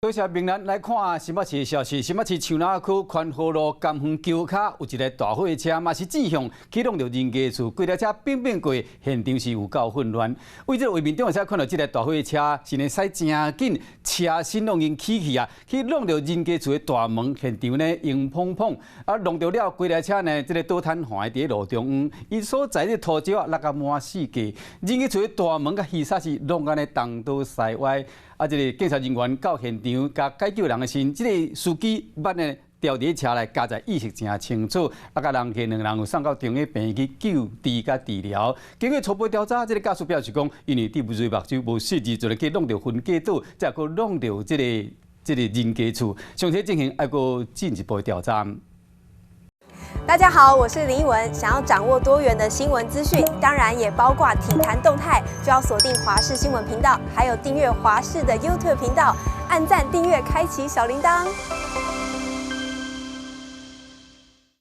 多谢明兰来看新北市的消息。新北市长南区宽和路甘园桥卡有一个大货车，嘛是正向启动着人家厝，几台车并过，现场是有够混乱。为这画面中，才看到这个大货车是呢驶真紧，车身拢已经起去啊，去弄着人家厝的大门，现场呢硬碰碰，啊弄着了几台车呢，这个倒瘫痪伫路中央，伊所在的土石啊落个满世界，人家厝的大门甲鱼叉是弄安尼东倒西歪。啊！这个警察人员到现场，甲解救人的时，这个司机捌呢调伫车内，加在意识真清楚。啊，甲人两人有送到中央病院去救治甲治疗。经过初步调查，这个驾驶表示讲，因为滴不瑞目睭无细致，就来去弄到分隔岛，再搁弄到这个人家厝。详细进行还搁进一步调查。大家好，我是林依文。想要掌握多元的新闻资讯，当然也包括体坛动态，就要锁定华视新闻频道，还有订阅华视的 YouTube 频道，按赞、订阅、开启小铃铛。